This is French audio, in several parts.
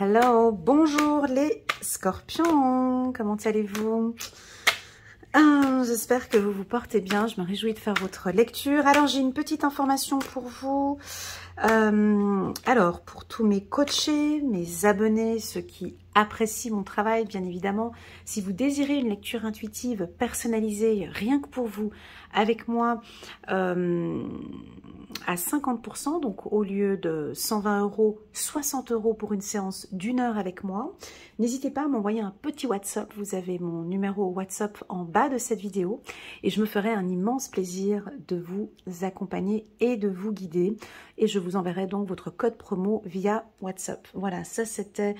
Hello, bonjour les scorpions, comment allez-vous? J'espère que vous vous portez bien, je me réjouis de faire votre lecture. Alors j'ai une petite information pour vous. Alors pour tous mes coachés, mes abonnés, ceux qui apprécient mon travail bien évidemment, si vous désirez une lecture intuitive personnalisée rien que pour vous avec moi à 50%, donc au lieu de 120 €, 60 € pour une séance d'1 heure avec moi. N'hésitez pas à m'envoyer un petit WhatsApp, vous avez mon numéro WhatsApp en bas de cette vidéo et je me ferai un immense plaisir de vous accompagner et de vous guider et je vous enverrai donc votre code promo via WhatsApp. Voilà, ça c'était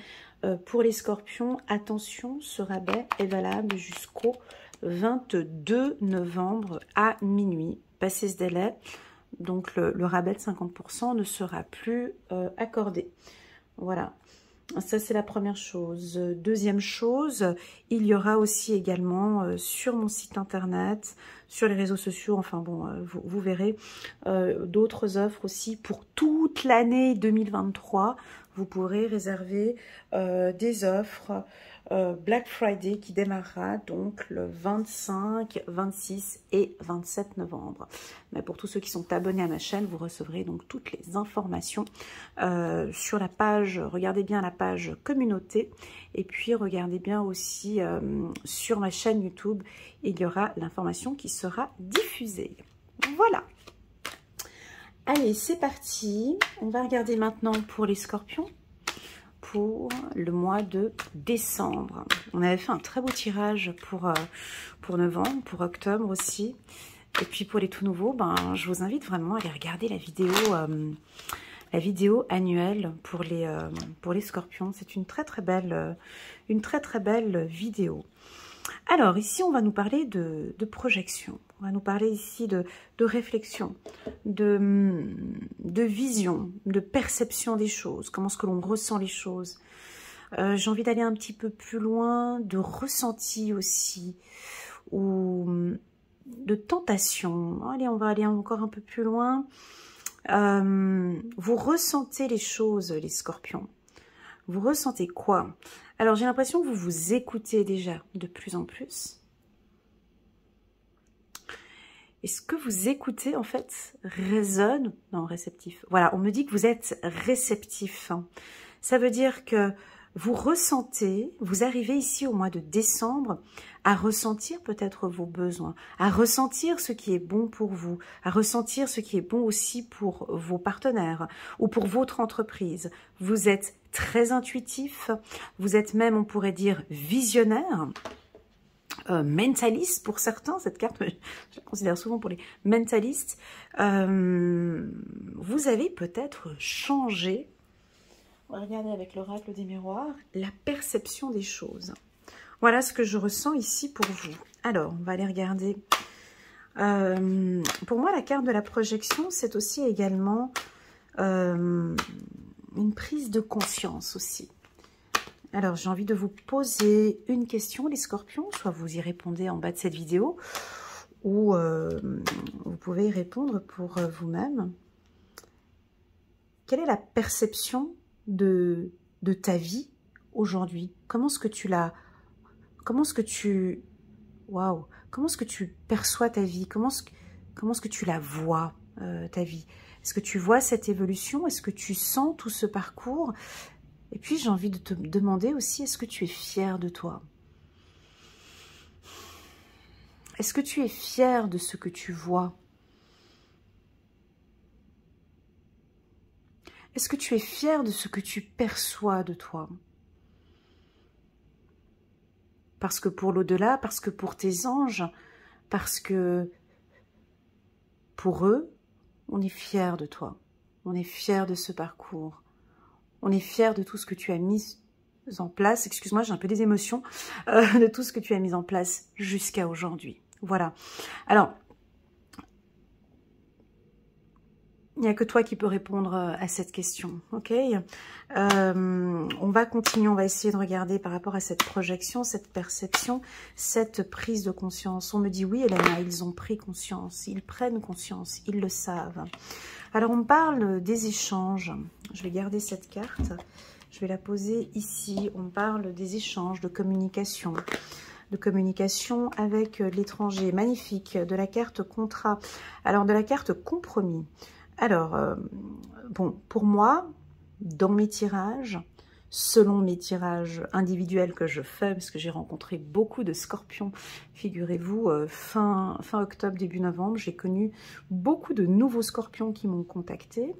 pour les scorpions. Attention, ce rabais est valable jusqu'au 22 novembre à minuit. Passé ce délai, donc le rabais de 50% ne sera plus accordé. Voilà, ça c'est la première chose. Deuxième chose, il y aura aussi également sur mon site internet, sur les réseaux sociaux, enfin bon, vous verrez, d'autres offres aussi pour toute l'année 2023. Vous pourrez réserver des offres Black Friday qui démarrera donc le 25, 26 et 27 novembre. Mais pour tous ceux qui sont abonnés à ma chaîne, vous recevrez donc toutes les informations sur la page. Regardez bien la page communauté et puis regardez bien aussi sur ma chaîne YouTube, il y aura l'information qui sera diffusée. Voilà. Allez, c'est parti. On va regarder maintenant pour les scorpions. Pour le mois de décembre. On avait fait un très beau tirage pour novembre, pour octobre aussi. Et puis pour les tout nouveaux, ben, je vous invite vraiment à aller regarder la vidéo annuelle pour les scorpions. C'est une très belle vidéo. Alors ici, on va nous parler de projection. On va nous parler ici de réflexion, de vision, de perception des choses. Comment est-ce que l'on ressent les choses. J'ai envie d'aller un petit peu plus loin, de ressenti aussi, ou de tentation. Allez, on va aller encore un peu plus loin. Vous ressentez les choses, les scorpions. Vous ressentez quoi? Alors, j'ai l'impression que vous vous écoutez déjà de plus en plus. Et ce que vous écoutez, en fait, résonne... Non, réceptif. Voilà, on me dit que vous êtes réceptif. Ça veut dire que vous ressentez, vous arrivez ici au mois de décembre à ressentir peut-être vos besoins, à ressentir ce qui est bon pour vous, à ressentir ce qui est bon aussi pour vos partenaires ou pour votre entreprise. Vous êtes très intuitif, vous êtes même, on pourrait dire, visionnaire, mentaliste pour certains. Cette carte, je la considère souvent pour les mentalistes. Vous avez peut-être changé, on va regarder avec l'oracle des miroirs, la perception des choses. Voilà ce que je ressens ici pour vous. Alors, on va aller regarder. Pour moi, la carte de la projection, c'est aussi également une prise de conscience aussi. Alors, j'ai envie de vous poser une question, les scorpions. Soit vous y répondez en bas de cette vidéo, ou vous pouvez y répondre pour vous-même. Quelle est la perception de ta vie aujourd'hui? Comment est-ce que tu la... Comment est-ce que tu... Waouh! Comment est-ce que tu perçois ta vie? Comment est-ce que tu la vois, ta vie? Est-ce que tu vois cette évolution? Est-ce que tu sens tout ce parcours? Et puis, j'ai envie de te demander aussi, est-ce que tu es fier de toi? Est-ce que tu es fier de ce que tu vois? Est-ce que tu es fier de ce que tu perçois de toi? Parce que pour l'au-delà, parce que pour tes anges, parce que pour eux, on est fier de toi. On est fier de ce parcours. On est fier de tout ce que tu as mis en place. Excuse-moi, j'ai un peu des émotions. De tout ce que tu as mis en place jusqu'à aujourd'hui. Voilà. Alors, il n'y a que toi qui peux répondre à cette question, ok? On va continuer, on va essayer de regarder par rapport à cette projection, cette perception, cette prise de conscience. On me dit oui, Elena, ils ont pris conscience, ils prennent conscience, ils le savent. Alors, on parle des échanges. Je vais garder cette carte. Je vais la poser ici. On parle des échanges, de communication avec l'étranger. Magnifique. De la carte contrat. Alors, de la carte compromis. Alors, bon, pour moi, dans mes tirages, selon mes tirages individuels que je fais, parce que j'ai rencontré beaucoup de scorpions, figurez-vous, fin octobre, début novembre, j'ai connu beaucoup de nouveaux scorpions qui m'ont contacté.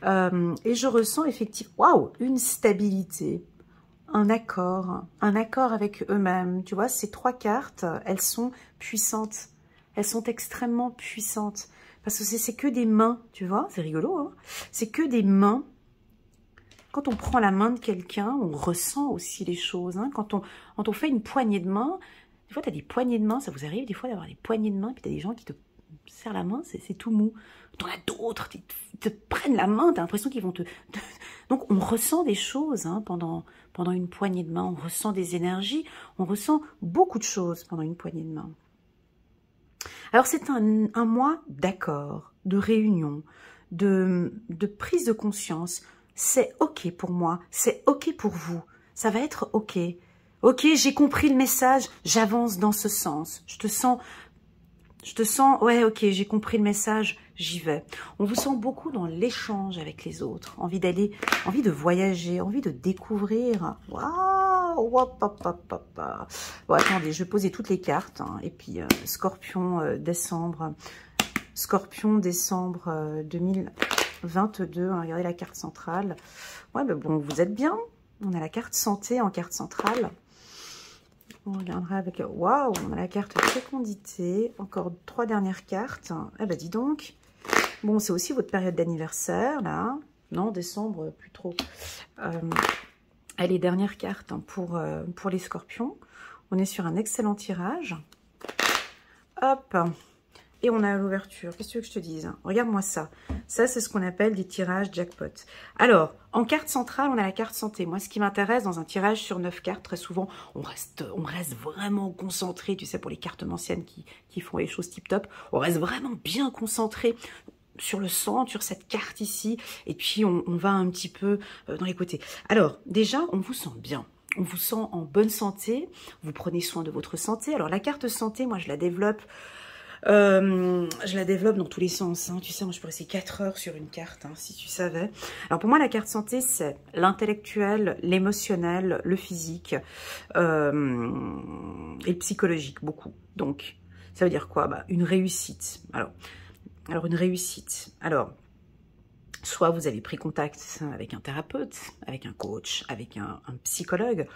Et je ressens effectivement, waouh, une stabilité, un accord avec eux-mêmes. Tu vois, ces 3 cartes, elles sont puissantes. Elles sont extrêmement puissantes. Parce que c'est que des mains, tu vois, c'est rigolo, hein, c'est que des mains. Quand on prend la main de quelqu'un, on ressent aussi les choses. Hein. Quand on fait une poignée de main, des fois, tu as des poignées de main, ça vous arrive des fois d'avoir des poignées de main, puis tu as des gens qui te serrent la main, c'est tout mou. T'en as d'autres, ils te prennent la main, tu as l'impression qu'ils vont te... Donc, on ressent des choses hein, pendant une poignée de main, on ressent des énergies, on ressent beaucoup de choses pendant une poignée de main. Alors, c'est un mois d'accord, de réunion, de prise de conscience. C'est OK pour moi, c'est OK pour vous, ça va être OK. OK, j'ai compris le message, j'avance dans ce sens. Je te sens, ouais, OK, j'ai compris le message, j'y vais. On vous sent beaucoup dans l'échange avec les autres, envie d'aller, envie de voyager, envie de découvrir. Waouh, hop, hop, hop, hop. Bon, attendez, je vais poser toutes les cartes, hein, et puis Scorpion, décembre 2022, hein, regardez la carte centrale. Ouais, ben bon, vous êtes bien. On a la carte santé en carte centrale. On regardera avec... Waouh, on a la carte fécondité. Encore 3 dernières cartes. Eh ben, dis donc. Bon, c'est aussi votre période d'anniversaire, là. Non, décembre, plus trop. Allez, dernière carte hein, pour les scorpions. On est sur un excellent tirage. Hop. Et on a l'ouverture. Qu'est-ce que tu veux que je te dise? Regarde-moi ça. Ça, c'est ce qu'on appelle des tirages jackpot. Alors, en carte centrale, on a la carte santé. Moi, ce qui m'intéresse dans un tirage sur 9 cartes, très souvent, on reste vraiment concentré. Tu sais, pour les cartes anciennes qui font les choses tip-top, on reste vraiment bien concentré sur le centre, sur cette carte ici. Et puis, on va un petit peu dans les côtés. Alors, déjà, on vous sent bien. On vous sent en bonne santé. Vous prenez soin de votre santé. Alors, la carte santé, moi, je la développe dans tous les sens, hein. Tu sais, moi je peux rester 4 heures sur une carte, hein, si tu savais. Alors pour moi, la carte santé, c'est l'intellectuel, l'émotionnel, le physique et le psychologique, beaucoup. Donc, ça veut dire quoi? Bah, une réussite. Alors une réussite. Alors, soit vous avez pris contact avec un thérapeute, avec un coach, avec un psychologue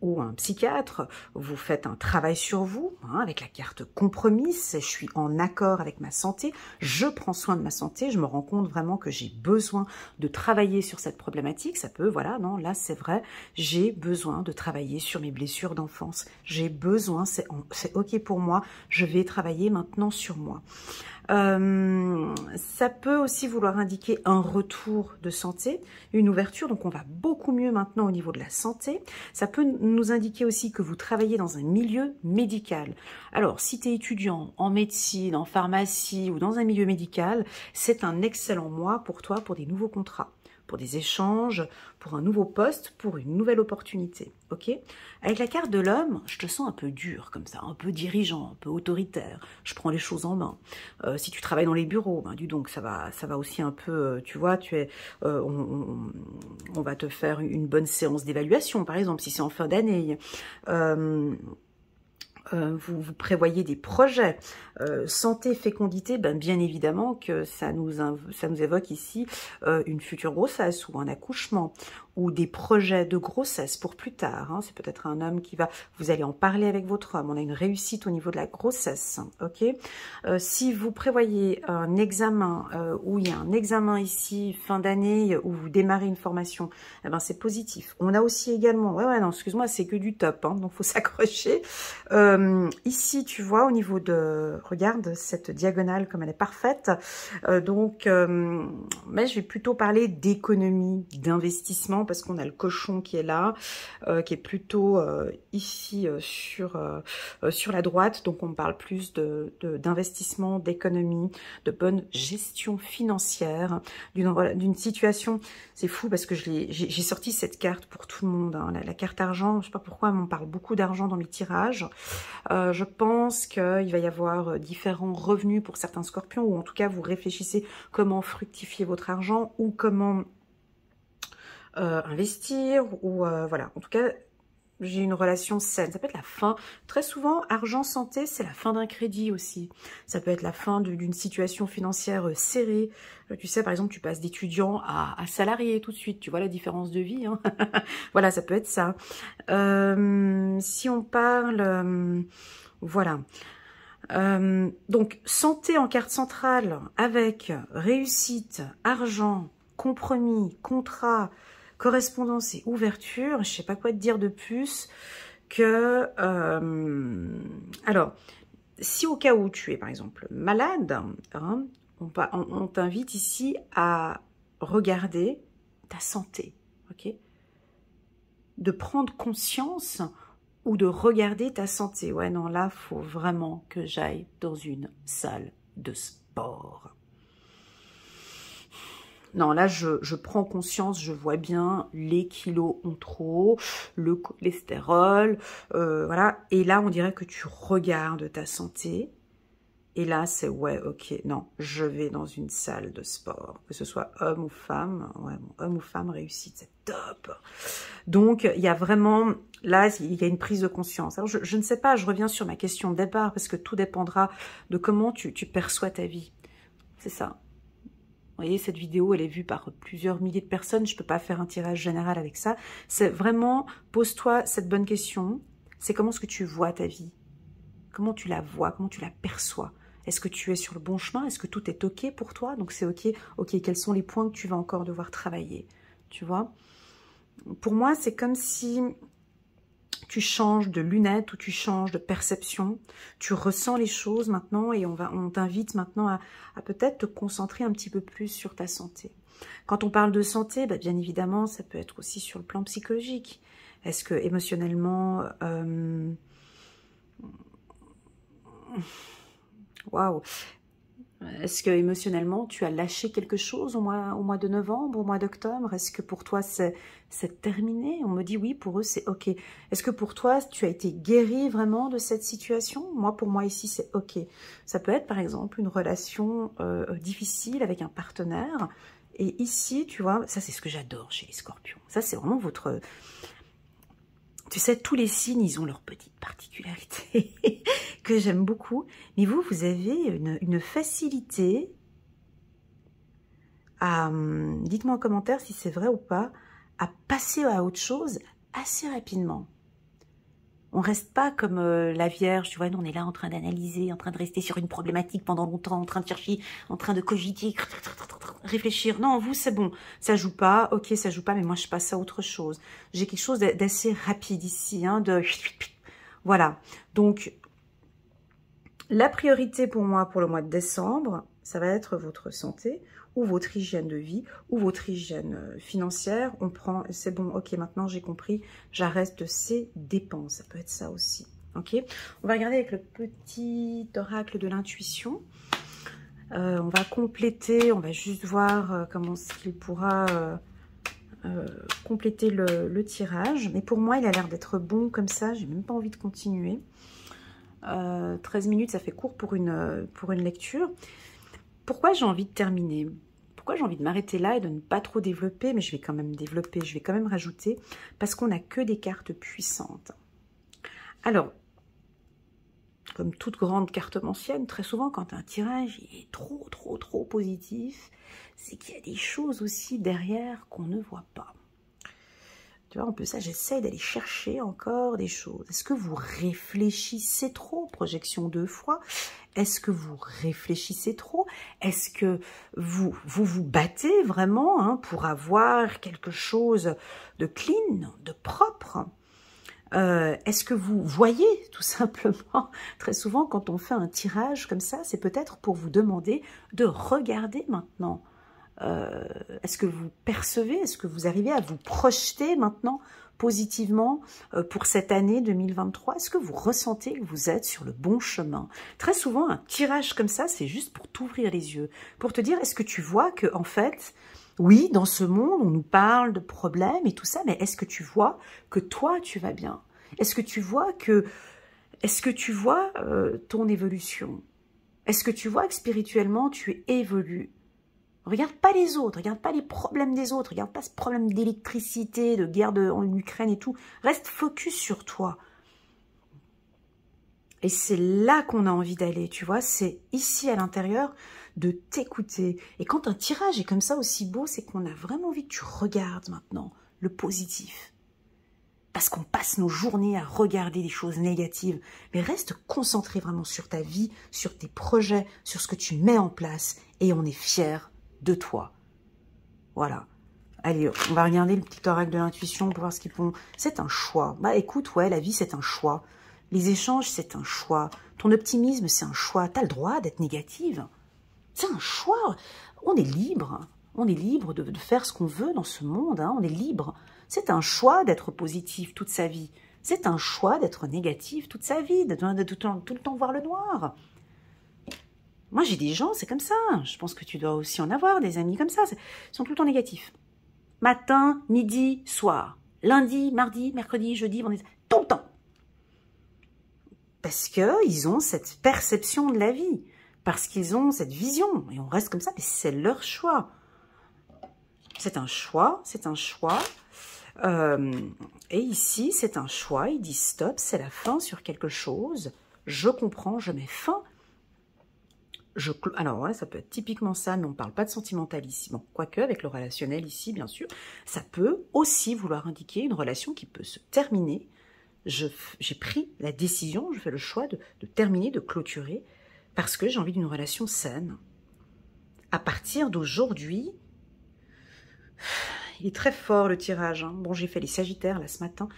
ou un psychiatre, vous faites un travail sur vous, hein, avec la carte compromise, je suis en accord avec ma santé, je prends soin de ma santé, je me rends compte vraiment que j'ai besoin de travailler sur cette problématique, ça peut, voilà, non, là c'est vrai, j'ai besoin de travailler sur mes blessures d'enfance, j'ai besoin, c'est OK pour moi, je vais travailler maintenant sur moi. Ça peut aussi vouloir indiquer un retour de santé, une ouverture, donc on va beaucoup mieux maintenant au niveau de la santé. Ça peut nous indiquer aussi que vous travaillez dans un milieu médical. Alors, si tu es étudiant en médecine, en pharmacie ou dans un milieu médical, c'est un excellent mois pour toi pour des nouveaux contrats, pour des échanges, pour un nouveau poste, pour une nouvelle opportunité, ok? Avec la carte de l'homme, je te sens un peu dur comme ça, un peu dirigeant, un peu autoritaire, je prends les choses en main. Si tu travailles dans les bureaux, ben, dis donc, ça va aussi un peu, tu vois, on va te faire une bonne séance d'évaluation, par exemple, si c'est en fin d'année. Vous prévoyez des projets, santé, fécondité, ben bien évidemment que ça nous évoque ici une future grossesse ou un accouchement ou des projets de grossesse pour plus tard. Hein. C'est peut-être un homme qui va, vous allez en parler avec votre homme. On a une réussite au niveau de la grossesse, ok. Si vous prévoyez un examen où il y a un examen ici fin d'année où vous démarrez une formation, eh ben c'est positif. On a aussi également, ouais non, excuse-moi, c'est que du top, hein, donc faut s'accrocher. Ici, tu vois, au niveau de, regarde cette diagonale comme elle est parfaite. Mais je vais plutôt parler d'économie, d'investissement. maintenant parce qu'on a le cochon qui est là, qui est plutôt ici sur la droite. Donc on parle plus d'investissement, d'économie, de bonne gestion financière, d'une situation. C'est fou parce que j'ai sorti cette carte pour tout le monde, hein, la carte argent. Je sais pas pourquoi on parle beaucoup d'argent dans mes tirages. Je pense qu'il va y avoir différents revenus pour certains scorpions, ou en tout cas vous réfléchissez comment fructifier votre argent ou comment investir, ou voilà. En tout cas, j'ai une relation saine. Ça peut être la fin. Très souvent, argent, santé, c'est la fin d'un crédit aussi. Ça peut être la fin d'une situation financière serrée. Tu sais, par exemple, tu passes d'étudiant à salarié tout de suite. Tu vois la différence de vie, hein. Voilà, ça peut être ça. Si on parle... voilà. Donc, santé en carte centrale avec réussite, argent, compromis, contrat, correspondance et ouverture. Je sais pas quoi te dire de plus que... alors, si au cas où tu es par exemple malade, hein, on t'invite ici à regarder ta santé, ok? De prendre conscience ou de regarder ta santé. Ouais, non, là, faut vraiment que j'aille dans une salle de sport. Non, là, je prends conscience, je vois bien les kilos en trop, le cholestérol, voilà. Et là, on dirait que tu regardes ta santé. Et là, c'est ouais, ok, non, je vais dans une salle de sport, que ce soit homme ou femme. Ouais, bon, homme ou femme, réussite, c'est top. Donc, il y a vraiment, là, il y a une prise de conscience. Alors, je ne sais pas, je reviens sur ma question de départ, parce que tout dépendra de comment tu perçois ta vie. C'est ça. Vous voyez, cette vidéo, elle est vue par plusieurs milliers de personnes. Je ne peux pas faire un tirage général avec ça. C'est vraiment, pose-toi cette bonne question. C'est comment est-ce que tu vois ta vie? Comment tu la vois? Comment tu la perçois? Est-ce que tu es sur le bon chemin? Est-ce que tout est OK pour toi? Donc c'est OK. OK, quels sont les points que tu vas encore devoir travailler? Tu vois? Pour moi, c'est comme si tu changes de lunettes ou tu changes de perception, tu ressens les choses maintenant et on t'invite maintenant à peut-être te concentrer un petit peu plus sur ta santé. Quand on parle de santé, bah bien évidemment, ça peut être aussi sur le plan psychologique. Est-ce que émotionnellement... waouh! Est-ce que émotionnellement tu as lâché quelque chose au mois de novembre, au mois d'octobre? Est-ce que pour toi c'est terminé? On me dit oui, pour eux c'est ok. Est-ce que pour toi tu as été guéri vraiment de cette situation? Moi, pour moi ici c'est ok. Ça peut être par exemple une relation difficile avec un partenaire. Et ici, tu vois, ça c'est ce que j'adore chez les scorpions. Ça c'est vraiment votre... Tu sais, tous les signes, ils ont leur petite particularité que j'aime beaucoup. Mais vous, vous avez une facilité à, dites-moi en commentaire si c'est vrai ou pas, à passer à autre chose assez rapidement. On ne reste pas comme la Vierge, tu vois, nous on est là en train d'analyser, en train de rester sur une problématique pendant longtemps, en train de chercher, en train de cogiter, réfléchir. Non, vous c'est bon, ça joue pas, ok, ça joue pas, mais moi je passe à autre chose. J'ai quelque chose d'assez rapide ici, hein, voilà. Donc, la priorité pour moi, pour le mois de décembre, ça va être votre santé, ou votre hygiène de vie, ou votre hygiène financière. On prend, c'est bon, ok, maintenant j'ai compris, j'arrête de ces dépenses. Ça peut être ça aussi, ok. On va regarder avec le petit oracle de l'intuition. On va compléter, on va juste voir comment il pourra compléter le tirage. Mais pour moi, il a l'air d'être bon comme ça, j'ai même pas envie de continuer. 13 minutes, ça fait court pour une lecture. Pourquoi j'ai envie de terminer? Pourquoi j'ai envie de m'arrêter là et de ne pas trop développer? Mais je vais quand même développer, je vais quand même rajouter, parce qu'on n'a que des cartes puissantes. Alors, comme toute grande cartomancienne, très souvent quand un tirage est trop positif, c'est qu'il y a des choses aussi derrière qu'on ne voit pas. Tu vois, un peu ça, j'essaie d'aller chercher encore des choses. Est-ce que vous réfléchissez trop? Projection 2 fois. Est-ce que vous réfléchissez trop? Est-ce que vous battez vraiment hein, pour avoir quelque chose de clean, de propre? Est-ce que vous voyez tout simplement? Très souvent, quand on fait un tirage comme ça, c'est peut-être pour vous demander de regarder maintenant Est-ce que vous percevez, est-ce que vous arrivez à vous projeter maintenant positivement pour cette année 2023? Est-ce que vous ressentez que vous êtes sur le bon chemin? Très souvent, un tirage comme ça, c'est juste pour t'ouvrir les yeux, pour te dire, est-ce que tu vois que, en fait, oui, dans ce monde, on nous parle de problèmes et tout ça, mais est-ce que tu vois que toi, tu vas bien? Est-ce que tu vois ton évolution? Est-ce que tu vois que spirituellement, tu évolues? Regarde pas les autres, regarde pas les problèmes des autres, regarde pas ce problème d'électricité, de guerre en Ukraine et tout. Reste focus sur toi. Et c'est là qu'on a envie d'aller, tu vois, c'est ici à l'intérieur de t'écouter. Et quand un tirage est comme ça aussi beau, c'est qu'on a vraiment envie que tu regardes maintenant le positif. Parce qu'on passe nos journées à regarder des choses négatives. Mais reste concentré vraiment sur ta vie, sur tes projets, sur ce que tu mets en place. Et on est fiers de toi. Voilà. Allez, on va regarder le petit oracle de l'intuition pour voir ce qu'ils font. C'est un choix. Bah écoute, ouais, la vie c'est un choix. Les échanges c'est un choix. Ton optimisme c'est un choix. T'as le droit d'être négative. C'est un choix. On est libre. On est libre de faire ce qu'on veut dans ce monde. Hein. On est libre. C'est un choix d'être positif toute sa vie. C'est un choix d'être négatif toute sa vie, de tout le temps voir le noir. Moi, j'ai des gens, c'est comme ça. Je pense que tu dois aussi en avoir, des amis comme ça. Ils sont tout le temps négatifs. Matin, midi, soir. Lundi, mardi, mercredi, jeudi, vendredi. Tout le temps. Parce qu'ils ont cette perception de la vie. Parce qu'ils ont cette vision. Et on reste comme ça, mais c'est leur choix. C'est un choix, c'est un choix. Et ici, c'est un choix. Il dit stop, c'est la fin sur quelque chose. Je comprends, je mets fin. Alors, ouais, ça peut être typiquement ça, mais on ne parle pas de sentimentalisme. Bon, quoique, avec le relationnel ici, bien sûr, ça peut aussi vouloir indiquer une relation qui peut se terminer. J'ai pris la décision, je fais le choix de terminer, de clôturer, parce que j'ai envie d'une relation saine. À partir d'aujourd'hui, il est très fort le tirage. Hein. Bon, j'ai fait les Sagittaires là ce matin.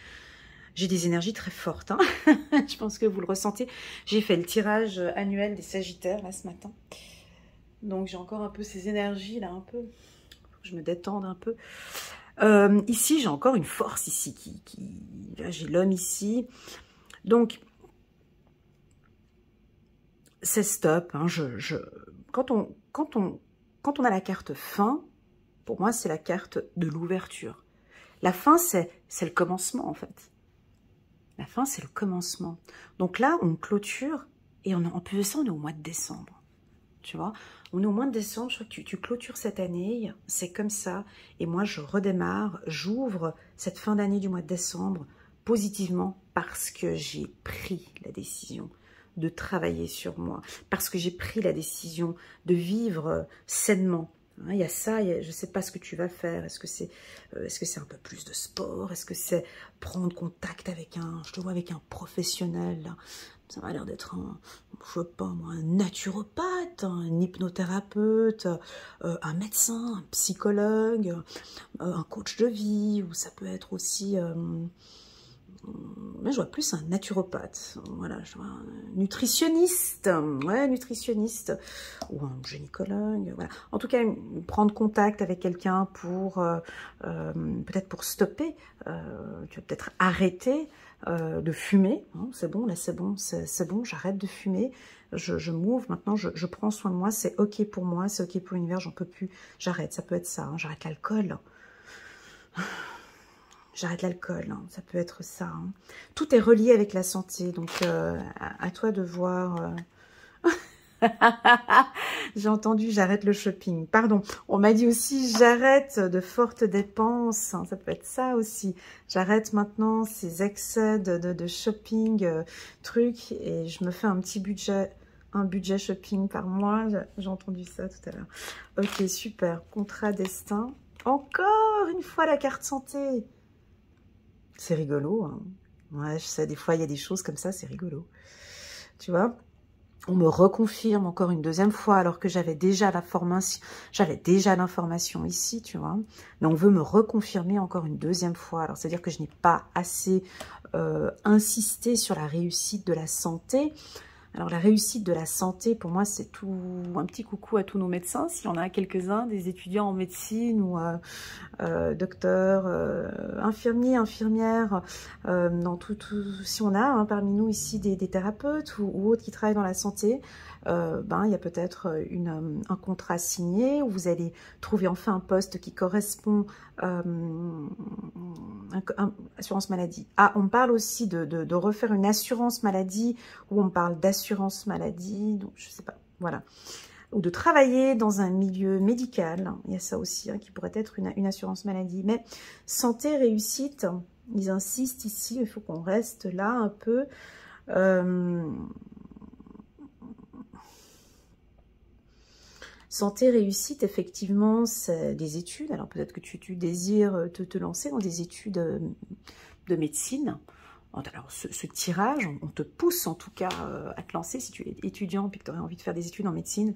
J'ai des énergies très fortes. Hein. Je pense que vous le ressentez. J'ai fait le tirage annuel des Sagittaires là ce matin. Donc j'ai encore un peu ces énergies là, un peu. Faut que je me détende un peu. Ici, j'ai encore une force ici. Là, j'ai l'homme ici. Donc, c'est stop. Hein. Quand on a la carte fin, pour moi, c'est la carte de l'ouverture. La fin, c'est le commencement, en fait. La fin, c'est le commencement. Donc là, on clôture, et en plus de ça, on est au mois de décembre. Tu vois, on est au mois de décembre, je crois que tu clôtures cette année, c'est comme ça. Et moi, je redémarre, j'ouvre cette fin d'année du mois de décembre positivement parce que j'ai pris la décision de travailler sur moi, parce que j'ai pris la décision de vivre sainement. Hein, il y a ça, je ne sais pas ce que tu vas faire. Est-ce que c'est un peu plus de sport? Est-ce que c'est prendre contact avec je te vois avec un professionnel là. Ça m'a l'air d'être je sais pas moi, un naturopathe, un hypnothérapeute, un médecin, un psychologue, un coach de vie, ou ça peut être aussi... je vois plus un naturopathe, voilà, je vois un nutritionniste, ouais, nutritionniste, ou un gynécologue, voilà. En tout cas, prendre contact avec quelqu'un pour, peut-être pour stopper, tu vas peut-être arrêter de fumer, hein, c'est bon, là c'est bon, j'arrête de fumer, je m'ouvre, maintenant je prends soin de moi, c'est ok pour moi, c'est ok pour l'univers, j'en peux plus, j'arrête, ça peut être ça, hein, j'arrête l'alcool. J'arrête l'alcool, hein, ça peut être ça. Hein. Tout est relié avec la santé, donc à toi de voir. J'ai entendu, j'arrête le shopping. Pardon, on m'a dit aussi, j'arrête de fortes dépenses. Hein, ça peut être ça aussi. J'arrête maintenant ces excès de shopping, trucs, et je me fais un petit budget. Un budget shopping par mois. J'ai entendu ça tout à l'heure. Ok, super. Contrat destin. Encore une fois la carte santé. C'est rigolo, hein. Ouais, je sais, des fois, il y a des choses comme ça, c'est rigolo. Tu vois, on me reconfirme encore une deuxième fois, alors que j'avais déjà l'information ici, tu vois. Mais on veut me reconfirmer encore une deuxième fois. Alors, c'est-à-dire que je n'ai pas assez insisté sur la réussite de la santé. Alors la réussite de la santé, pour moi, c'est tout un petit coucou à tous nos médecins, s'il y en a quelques-uns, des étudiants en médecine ou docteurs, infirmiers, infirmières, si on a hein, parmi nous ici des thérapeutes ou autres qui travaillent dans la santé, il y a peut-être un contrat signé où vous allez trouver enfin un poste qui correspond assurance maladie. Ah, on parle aussi de refaire une assurance maladie, où on parle d'assurance maladie, donc je sais pas, voilà. Ou de travailler dans un milieu médical, il y a ça aussi, hein, qui pourrait être une assurance maladie. Mais santé, réussite, ils insistent ici, il faut qu'on reste là un peu. Santé, réussite, effectivement, c'est des études. Alors peut-être que tu désires te lancer dans des études de médecine. Alors ce tirage, on te pousse en tout cas à te lancer si tu es étudiant et que tu aurais envie de faire des études en médecine.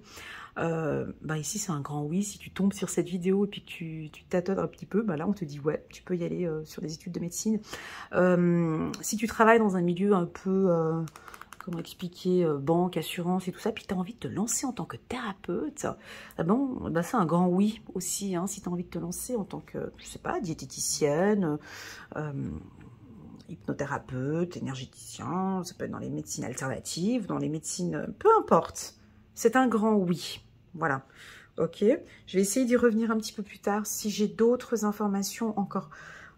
Ici c'est un grand oui. Si tu tombes sur cette vidéo et puis que tu tâtonnes un petit peu, là on te dit ouais, tu peux y aller sur des études de médecine. Si tu travailles dans un milieu un peu... comment expliquer, banque, assurance et tout ça, puis tu as envie de te lancer en tant que thérapeute, c'est un grand oui aussi, hein, si tu as envie de te lancer en tant que, je sais pas, diététicienne, hypnothérapeute, énergéticien, ça peut être dans les médecines alternatives, dans les médecines, peu importe, c'est un grand oui, voilà. Ok, je vais essayer d'y revenir un petit peu plus tard, si j'ai d'autres informations encore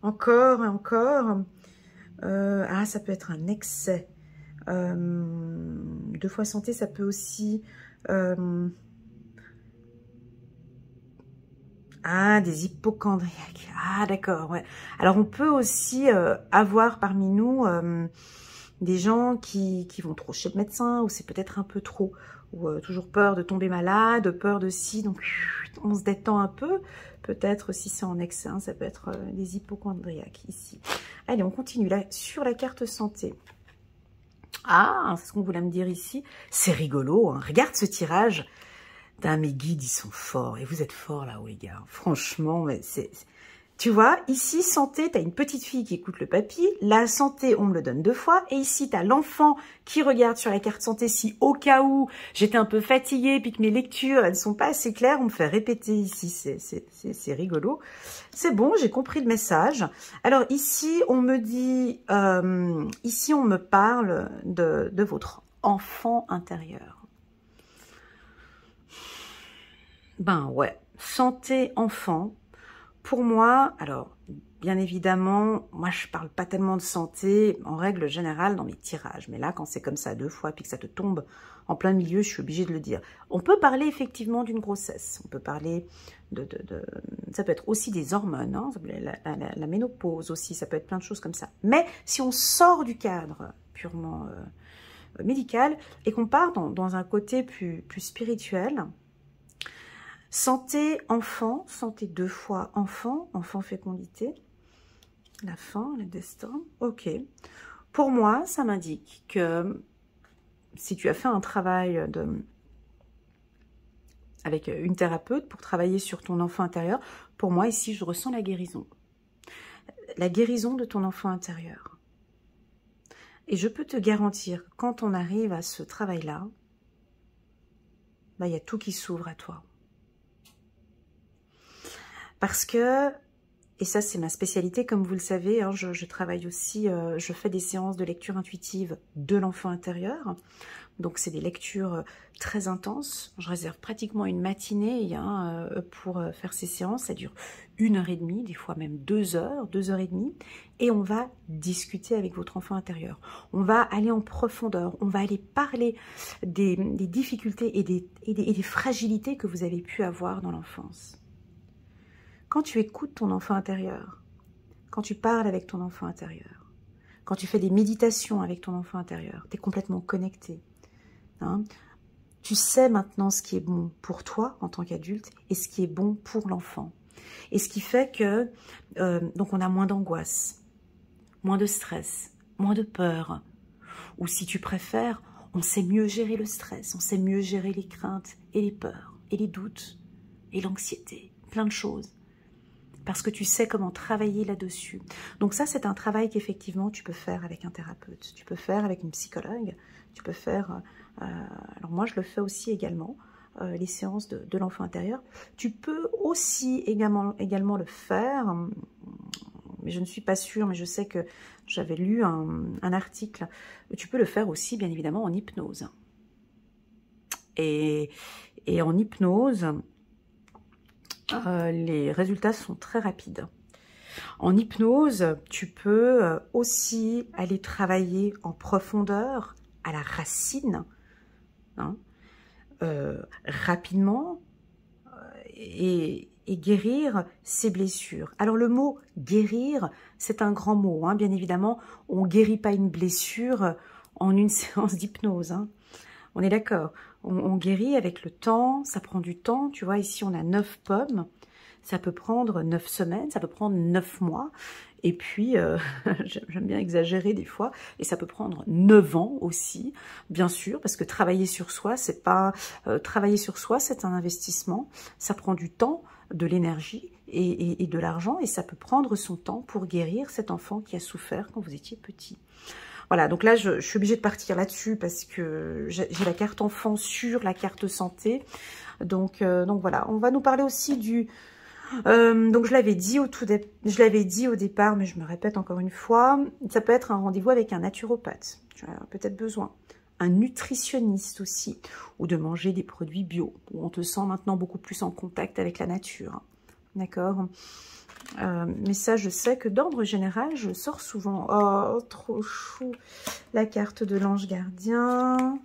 et encore. Ça peut être un excès. 2 fois santé, ça peut aussi... des hypochondriaques. Ah, d'accord, ouais. Alors, on peut aussi avoir parmi nous des gens qui vont trop chez le médecin, ou c'est peut-être un peu trop, ou toujours peur de tomber malade, peur de si, donc on se détend un peu. Peut-être si c'est en excès, hein, ça peut être des hypochondriaques ici. Allez, on continue là sur la carte santé. Ah, c'est ce qu'on voulait me dire ici. C'est rigolo, hein. Regarde ce tirage. Mes guides, ils sont forts. Et vous êtes forts là-haut, les gars. Franchement, mais c'est... Tu vois, ici, santé, tu as une petite fille qui écoute le papy. La santé, on me le donne 2 fois. Et ici, tu as l'enfant qui regarde sur la carte santé. Si au cas où j'étais un peu fatiguée puis que mes lectures, elles sont pas assez claires, on me fait répéter ici. C'est rigolo. C'est bon, j'ai compris le message. Alors ici, on me dit... ici, on me parle de votre enfant intérieur. Ouais, santé, enfant... Pour moi, alors, bien évidemment, moi, je parle pas tellement de santé, en règle générale, dans mes tirages. Mais là, quand c'est comme ça 2 fois, puis que ça te tombe en plein milieu, je suis obligée de le dire. On peut parler effectivement d'une grossesse. On peut parler ça peut être aussi des hormones, hein, la ménopause aussi, ça peut être plein de choses comme ça. Mais si on sort du cadre purement médical et qu'on part dans un côté plus spirituel... Santé, enfant, santé 2 fois enfant, enfant fécondité, la fin, le destin, ok. Pour moi, ça m'indique que si tu as fait un travail avec une thérapeute pour travailler sur ton enfant intérieur, pour moi, ici, je ressens la guérison. La guérison de ton enfant intérieur. Et je peux te garantir, quand on arrive à ce travail-là, il y a tout qui s'ouvre à toi. Parce que, et ça c'est ma spécialité, comme vous le savez, hein, je travaille aussi, je fais des séances de lecture intuitive de l'enfant intérieur. Donc c'est des lectures très intenses. Je réserve pratiquement une matinée pour faire ces séances. Ça dure 1h30, des fois même 2 heures, 2h30. Et on va discuter avec votre enfant intérieur. On va aller en profondeur. On va aller parler des difficultés et des fragilités que vous avez pu avoir dans l'enfance. Quand tu écoutes ton enfant intérieur, quand tu parles avec ton enfant intérieur, quand tu fais des méditations avec ton enfant intérieur, tu es complètement connecté. Hein? Tu sais maintenant ce qui est bon pour toi en tant qu'adulte et ce qui est bon pour l'enfant. Et ce qui fait que donc on a moins d'angoisse, moins de stress, moins de peur. Ou si tu préfères, on sait mieux gérer le stress, on sait mieux gérer les craintes et les peurs et les doutes et l'anxiété, plein de choses. parce que tu sais comment travailler là-dessus. Donc ça, c'est un travail qu'effectivement, tu peux faire avec un thérapeute, tu peux faire avec une psychologue, tu peux faire... alors moi, je le fais aussi également, les séances de l'enfant intérieur. Tu peux aussi également le faire, mais je ne suis pas sûre, mais je sais que j'avais lu un article, tu peux le faire aussi, bien évidemment, en hypnose. Et en hypnose, les résultats sont très rapides. En hypnose, tu peux aussi aller travailler en profondeur, à la racine, hein, rapidement, et guérir ses blessures. Alors le mot guérir, c'est un grand mot, hein, bien évidemment. On ne guérit pas une blessure en une séance d'hypnose. Hein. On est d'accord. On guérit avec le temps, ça prend du temps. Tu vois, ici on a 9 pommes. Ça peut prendre 9 semaines, ça peut prendre 9 mois. Et puis, j'aime bien exagérer des fois, et ça peut prendre 9 ans aussi, bien sûr, parce que travailler sur soi, c'est pas... travailler sur soi, c'est un investissement. Ça prend du temps, de l'énergie et de l'argent, et ça peut prendre son temps pour guérir cet enfant qui a souffert quand vous étiez petit. Voilà, donc là, je suis obligée de partir là-dessus parce que j'ai la carte enfant sur la carte santé. Donc voilà, on va nous parler aussi du... donc je l'avais dit au départ, mais je me répète encore une fois, ça peut être un rendez-vous avec un naturopathe, tu as peut-être besoin, un nutritionniste aussi, ou de manger des produits bio, où on te sent maintenant beaucoup plus en contact avec la nature, d'accord. Mais ça, je sais que d'ordre général, je sors souvent. Oh, trop chou. La carte de l'ange gardien.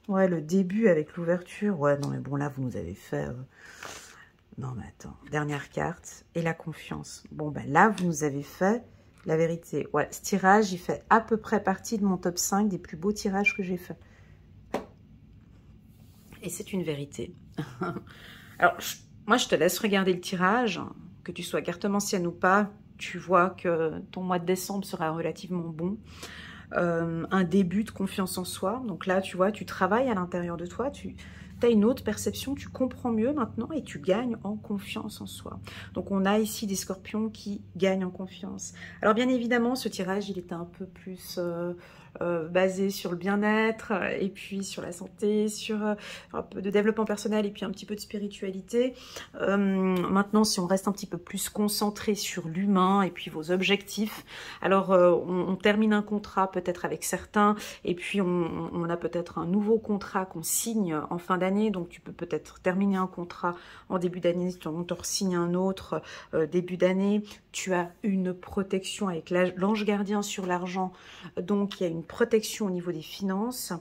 Ouais, le début avec l'ouverture. Ouais, non, mais bon, là, vous nous avez fait... Non, mais attends. Dernière carte. Et la confiance. Bon, ben là, vous nous avez fait la vérité. Ouais, ce tirage, il fait à peu près partie de mon top 5 des plus beaux tirages que j'ai fait. Et c'est une vérité. Alors, moi, je te laisse regarder le tirage. Que tu sois cartomancienne ou pas, tu vois que ton mois de décembre sera relativement bon. Un début de confiance en soi. Donc là, tu vois, tu travailles à l'intérieur de toi, tu as une autre perception, tu comprends mieux maintenant et tu gagnes en confiance en soi. Donc on a ici des scorpions qui gagnent en confiance. Alors bien évidemment, ce tirage, il était un peu plus... basé sur le bien-être et puis sur la santé, sur un peu de développement personnel et puis un petit peu de spiritualité. Maintenant, si on reste un petit peu plus concentré sur l'humain et puis vos objectifs, alors on termine un contrat peut-être avec certains et puis on a peut-être un nouveau contrat qu'on signe en fin d'année, donc tu peux peut-être terminer un contrat en début d'année, on te re-signe un autre début d'année. Tu as une protection avec l'ange gardien sur l'argent, donc il y a une protection au niveau des finances,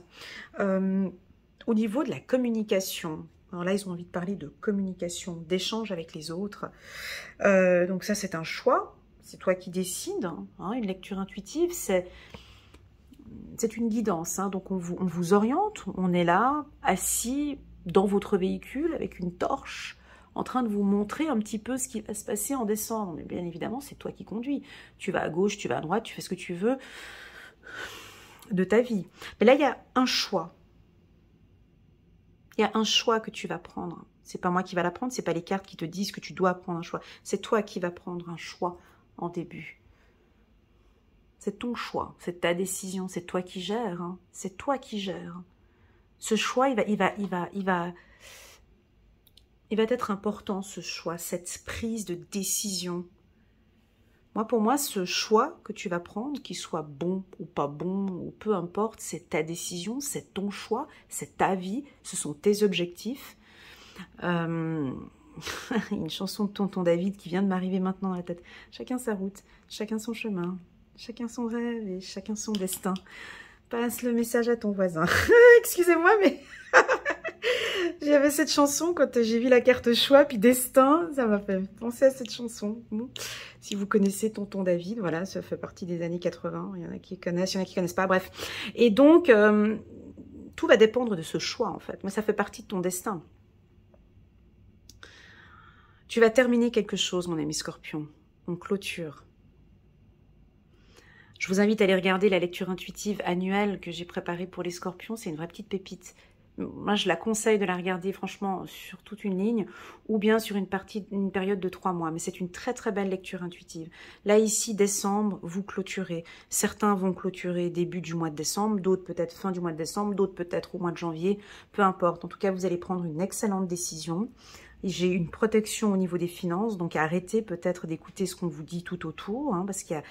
au niveau de la communication. Alors là, ils ont envie de parler de communication, d'échange avec les autres. Donc ça, c'est un choix. C'est toi qui décides. Hein, une lecture intuitive, c'est une guidance. Hein, donc on vous oriente. On est là, assis dans votre véhicule avec une torche, en train de vous montrer un petit peu ce qui va se passer en décembre. Mais bien évidemment, c'est toi qui conduis. Tu vas à gauche, tu vas à droite, tu fais ce que tu veux de ta vie. Mais là, il y a un choix. Il y a un choix que tu vas prendre. C'est pas moi qui va la prendre, c'est pas les cartes qui te disent que tu dois prendre un choix. C'est toi qui vas prendre un choix en début. C'est ton choix, c'est ta décision, c'est toi qui gères. Hein. C'est toi qui gères. Ce choix, il va être important, ce choix, cette prise de décision. Pour moi, ce choix que tu vas prendre, qu'il soit bon ou pas bon, ou peu importe, c'est ta décision, c'est ton choix, c'est ta vie, ce sont tes objectifs. Une chanson de Tonton David qui vient de m'arriver maintenant dans la tête. Chacun sa route, chacun son chemin, chacun son rêve et chacun son destin. Passe le message à ton voisin. Excusez-moi, mais... J'avais cette chanson quand j'ai vu la carte choix, puis destin, ça m'a fait penser à cette chanson. Si vous connaissez Tonton David, voilà, ça fait partie des années 80, il y en a qui connaissent, il y en a qui connaissent pas, bref. Et donc, tout va dépendre de ce choix, en fait. Mais ça fait partie de ton destin. Tu vas terminer quelque chose, mon ami Scorpion. On clôture. Je vous invite à aller regarder la lecture intuitive annuelle que j'ai préparée pour les Scorpions. C'est une vraie petite pépite. moi je la conseille de la regarder franchement sur toute une ligne ou bien sur une période de 3 mois. Mais c'est une très très belle lecture intuitive. Là ici, décembre, vous clôturez. Certains vont clôturer début du mois de décembre, d'autres peut-être fin du mois de décembre, d'autres peut-être au mois de janvier, peu importe. En tout cas, vous allez prendre une excellente décision. J'ai une protection au niveau des finances, donc arrêtez peut-être d'écouter ce qu'on vous dit tout autour, hein, parce qu'il y a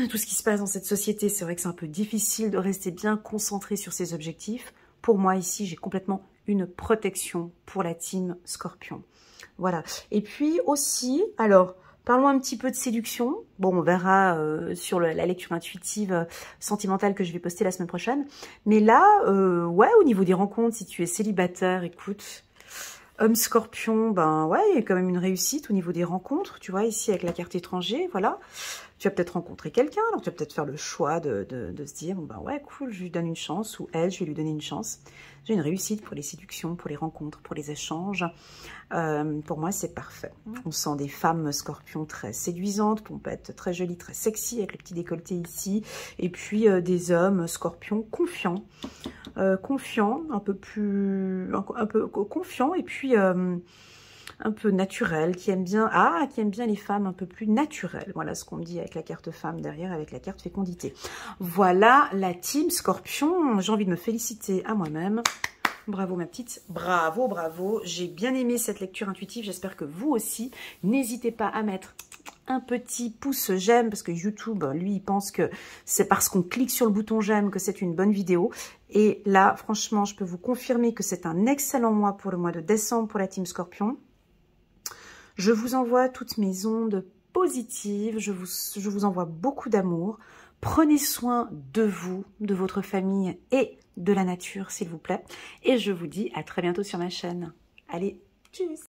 tout ce qui se passe dans cette société. C'est vrai que c'est un peu difficile de rester bien concentré sur ses objectifs. Pour moi, ici, j'ai complètement une protection pour la team Scorpion. Voilà. Et puis aussi, alors, parlons un petit peu de séduction. Bon, on verra sur la lecture intuitive sentimentale que je vais poster la semaine prochaine. Mais là, ouais, au niveau des rencontres, si tu es célibataire, écoute... Homme Scorpion, ben ouais, il y a quand même une réussite au niveau des rencontres, tu vois, ici avec la carte étranger, voilà. Tu vas peut-être rencontrer quelqu'un, alors tu vas peut-être faire le choix de se dire, bon ben ouais, cool, je lui donne une chance, ou elle, je vais lui donner une chance. J'ai une réussite pour les séductions, pour les rencontres, pour les échanges. Pour moi, c'est parfait. On sent des femmes Scorpions très séduisantes, pompettes très jolies, très sexy, avec le petit décolleté ici. Et puis des hommes Scorpions confiants. Confiant, un peu confiant et puis un peu naturel, qui aime bien les femmes un peu plus naturelles. Voilà ce qu'on me dit avec la carte femme derrière, avec la carte fécondité. Voilà la team Scorpion. J'ai envie de me féliciter à moi-même. Bravo ma petite, bravo, bravo. J'ai bien aimé cette lecture intuitive, j'espère que vous aussi. N'hésitez pas à mettre un petit pouce j'aime, parce que YouTube, lui, il pense que c'est parce qu'on clique sur le bouton j'aime que c'est une bonne vidéo. Et là, franchement, je peux vous confirmer que c'est un excellent mois pour le mois de décembre pour la team Scorpion. Je vous envoie toutes mes ondes positives, je vous envoie beaucoup d'amour. Prenez soin de vous, de votre famille et de la nature, s'il vous plaît. Et je vous dis à très bientôt sur ma chaîne. Allez, tchuss!